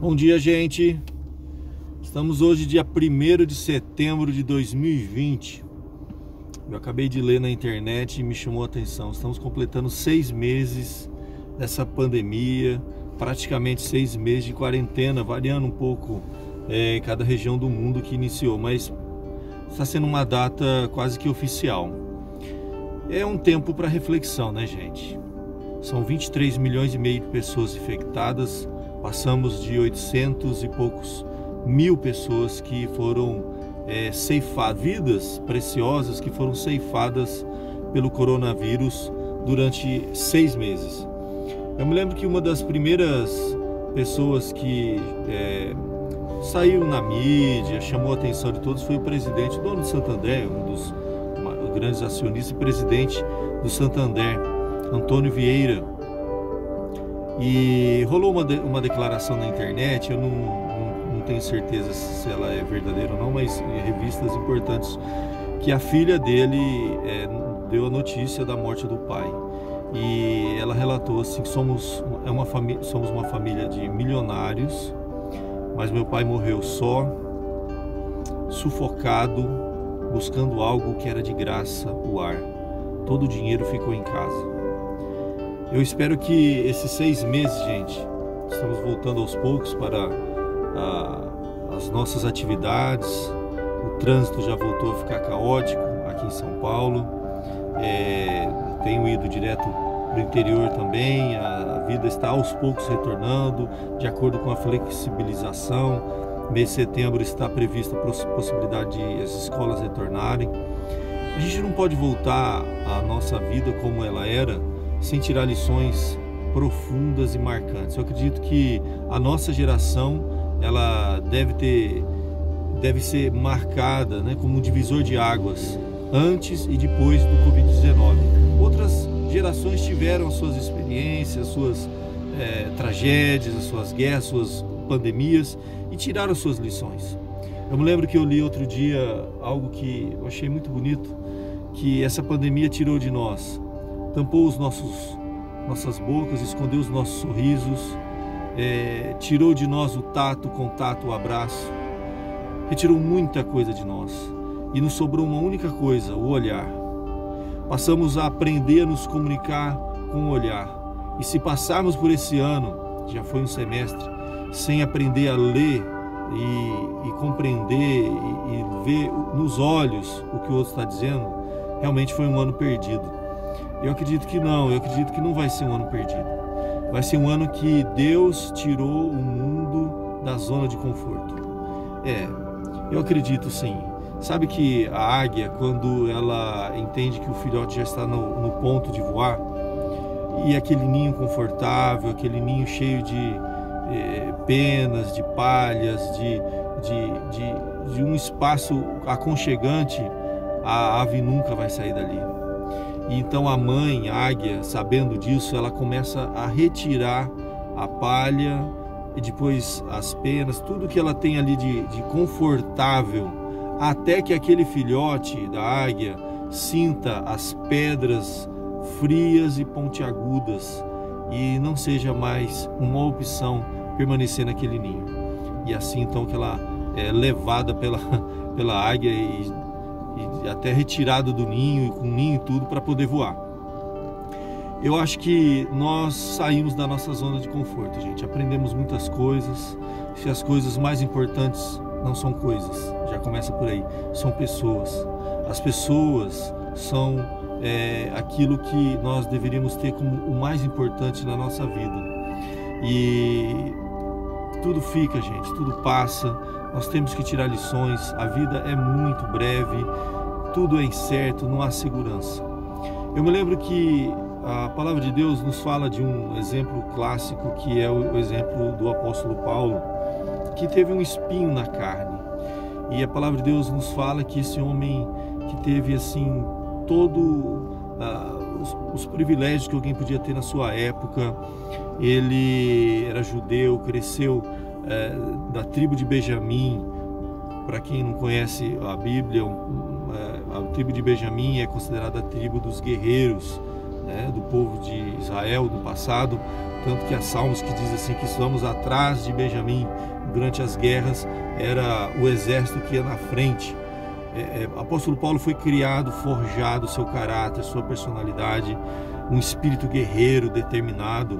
Bom dia, gente. Estamos hoje dia 1º de setembro de 2020. Eu acabei de ler na internet e me chamou a atenção. Estamos completando 6 meses dessa pandemia, praticamente 6 meses de quarentena, variando um pouco em cada região do mundo que iniciou, mas está sendo uma data quase que oficial. É um tempo para reflexão, né, gente? São 23 milhões e meio de pessoas infectadas. Passamos de 800 e poucos mil pessoas que foram ceifadas, vidas preciosas que foram ceifadas pelo coronavírus durante 6 meses. Eu me lembro que uma das primeiras pessoas que saiu na mídia, chamou a atenção de todos, foi o presidente, o dono do Santander, um dos grandes acionistas e presidente do Santander, Antônio Vieira. E rolou uma declaração na internet, eu não tenho certeza se ela é verdadeira ou não, mas em revistas importantes, que a filha dele deu a notícia da morte do pai. E ela relatou assim: somos uma família de milionários, mas meu pai morreu só, sufocado, buscando algo que era de graça, o ar. Todo o dinheiro ficou em casa. Eu espero que esses 6 meses, gente, estamos voltando aos poucos para as nossas atividades. O trânsito já voltou a ficar caótico aqui em São Paulo. Tenho ido direto para o interior também. A vida está aos poucos retornando, de acordo com a flexibilização. Mês de setembro está prevista a possibilidade de as escolas retornarem. A gente não pode voltar à nossa vida como ela era sem tirar lições profundas e marcantes. Eu acredito que a nossa geração ela deve ser marcada, né, como um divisor de águas antes e depois do Covid-19. Outras gerações tiveram as suas experiências, suas tragédias, as suas guerras, suas pandemias e tiraram as suas lições. Eu me lembro que eu li outro dia algo que eu achei muito bonito, que essa pandemia tirou de nós, tampou nossas bocas, escondeu os nossos sorrisos, tirou de nós o tato, o contato, o abraço, retirou muita coisa de nós e nos sobrou uma única coisa: o olhar. Passamos a aprender a nos comunicar com o olhar, e se passarmos por esse ano, já foi um semestre, sem aprender a ler e compreender e ver nos olhos o que o outro está dizendo, realmente foi um ano perdido. Eu acredito que não vai ser um ano perdido. Vai ser um ano que Deus tirou o mundo da zona de conforto. Eu acredito sim. Sabe que a águia, quando ela entende que o filhote já está no ponto de voar, e aquele ninho confortável, aquele ninho cheio de penas, de palhas, de um espaço aconchegante, a ave nunca vai sair dali. E então a mãe, a águia, sabendo disso, ela começa a retirar a palha e depois as penas, tudo que ela tem ali de confortável, até que aquele filhote da águia sinta as pedras frias e pontiagudas e não seja mais uma opção permanecer naquele ninho. E assim então que ela é levada pela águia e até retirado do ninho, com ninho e tudo, para poder voar. Eu acho que nós saímos da nossa zona de conforto, gente. Aprendemos muitas coisas. Se as coisas mais importantes não são coisas, já começa por aí, são pessoas. As pessoas são aquilo que nós deveríamos ter como o mais importante na nossa vida. E tudo fica, gente, tudo passa. Nós temos que tirar lições. A vida é muito breve, tudo é incerto, não há segurança. Eu me lembro que a palavra de Deus nos fala de um exemplo clássico, que é o exemplo do apóstolo Paulo, que teve um espinho na carne. E a palavra de Deus nos fala que esse homem que teve assim os privilégios que alguém podia ter na sua época, ele era judeu, cresceu da tribo de Benjamim. Para quem não conhece a Bíblia, a tribo de Benjamim é considerada a tribo dos guerreiros, né, do povo de Israel do passado, tanto que há salmos que diz assim que estamos atrás de Benjamim durante as guerras, era o exército que ia na frente. Apóstolo Paulo foi criado, forjado, seu caráter, sua personalidade, um espírito guerreiro, determinado.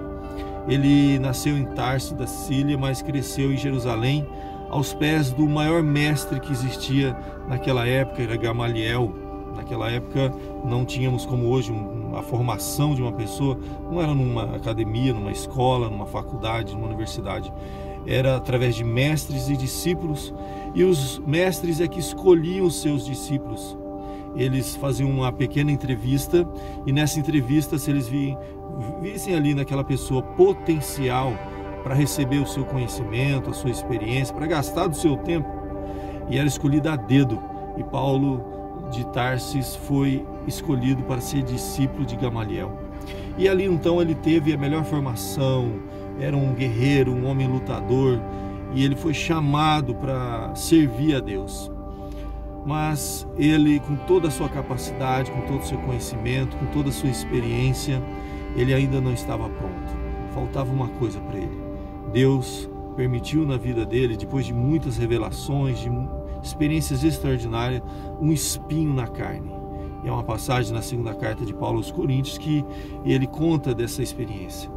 Ele nasceu em Tarso da Síria, mas cresceu em Jerusalém, aos pés do maior mestre que existia naquela época, era Gamaliel. Naquela época não tínhamos como hoje a formação de uma pessoa, não era numa academia, numa escola, numa faculdade, numa universidade. Era através de mestres e discípulos, e os mestres é que escolhiam os seus discípulos. Eles faziam uma pequena entrevista, e nessa entrevista, se eles vissem ali naquela pessoa potencial para receber o seu conhecimento, a sua experiência, para gastar do seu tempo, e era escolhido a dedo. E Paulo de Tarsis foi escolhido para ser discípulo de Gamaliel. E ali então ele teve a melhor formação, era um guerreiro, um homem lutador, e ele foi chamado para servir a Deus. Mas ele, com toda a sua capacidade, com todo o seu conhecimento, com toda a sua experiência, ele ainda não estava pronto. Faltava uma coisa para ele. Deus permitiu na vida dele, depois de muitas revelações, de experiências extraordinárias, um espinho na carne. E é uma passagem na segunda carta de Paulo aos Coríntios que ele conta dessa experiência.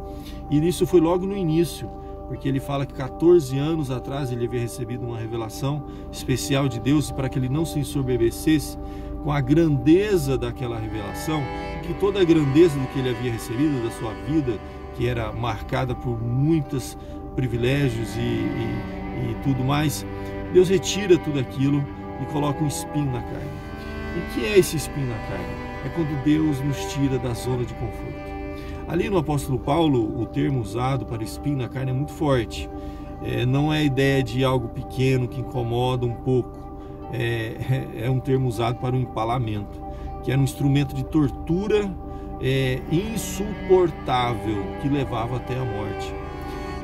E isso foi logo no início, porque ele fala que 14 anos atrás ele havia recebido uma revelação especial de Deus para que ele não se ensoberbecesse com a grandeza daquela revelação, que toda a grandeza do que ele havia recebido da sua vida, que era marcada por muitos privilégios e tudo mais, Deus retira tudo aquilo e coloca um espinho na carne. E o que é esse espinho na carne? É quando Deus nos tira da zona de conforto. Ali no apóstolo Paulo, o termo usado para espinho na carne é muito forte. Não é a ideia de algo pequeno que incomoda um pouco. É um termo usado para o empalamento, que era um instrumento de tortura insuportável que levava até a morte.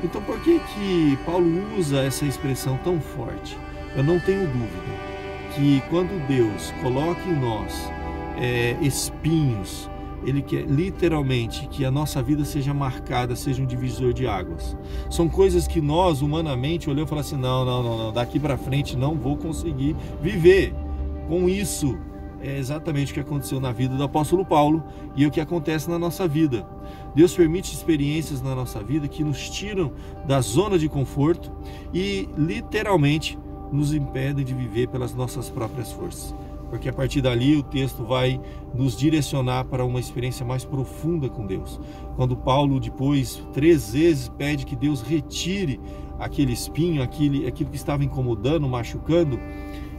Então por que Paulo usa essa expressão tão forte? Eu não tenho dúvida que quando Deus coloca em nós espinhos, Ele quer literalmente que a nossa vida seja marcada, seja um divisor de águas. São coisas que nós humanamente olhamos e falamos assim, não, daqui para frente não vou conseguir viver com isso. É exatamente o que aconteceu na vida do apóstolo Paulo e o que acontece na nossa vida. Deus permite experiências na nossa vida que nos tiram da zona de conforto e literalmente nos impedem de viver pelas nossas próprias forças. Porque a partir dali o texto vai nos direcionar para uma experiência mais profunda com Deus. Quando Paulo depois 3 vezes pede que Deus retire aquele espinho, aquilo que estava incomodando, machucando,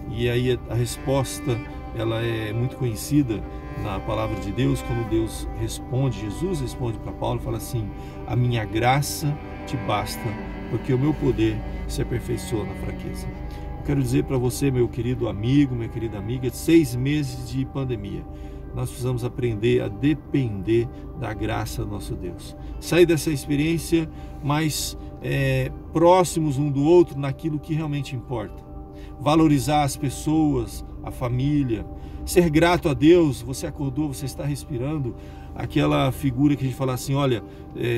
e aí a resposta ela é muito conhecida na palavra de Deus, quando Deus responde, Jesus responde para Paulo, fala assim, a minha graça te basta, porque o meu poder se aperfeiçoa na fraqueza. Quero dizer para você, meu querido amigo, minha querida amiga, 6 meses de pandemia. Nós precisamos aprender a depender da graça do nosso Deus. Sair dessa experiência mais próximos um do outro naquilo que realmente importa. Valorizar as pessoas, a família, ser grato a Deus. Você acordou, você está respirando. Aquela figura que a gente fala assim, olha,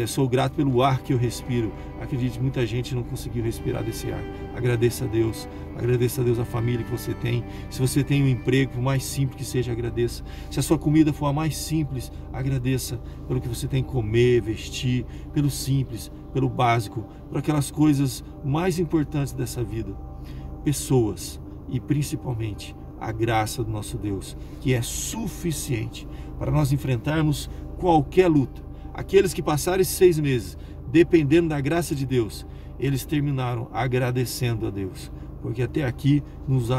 sou grato pelo ar que eu respiro. Acredite, muita gente não conseguiu respirar desse ar. Agradeça a Deus a família que você tem. Se você tem um emprego, por mais simples que seja, agradeça. Se a sua comida for a mais simples, agradeça pelo que você tem que comer, vestir, pelo simples, pelo básico, por aquelas coisas mais importantes dessa vida. Pessoas e principalmente a graça do nosso Deus, que é suficiente para nós enfrentarmos qualquer luta. Aqueles que passaram esses 6 meses, dependendo da graça de Deus, eles terminaram agradecendo a Deus, porque até aqui nos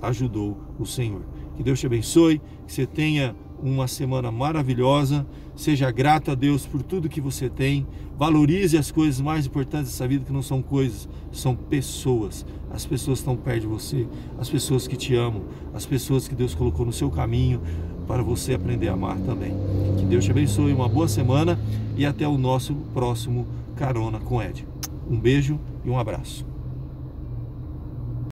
ajudou o Senhor. Que Deus te abençoe, que você tenha uma semana maravilhosa, seja grato a Deus por tudo que você tem, valorize as coisas mais importantes dessa vida, que não são coisas, são pessoas. As pessoas estão perto de você, as pessoas que te amam, as pessoas que Deus colocou no seu caminho para você aprender a amar também. Que Deus te abençoe, uma boa semana e até o nosso próximo Carona com Ed. Um beijo e um abraço.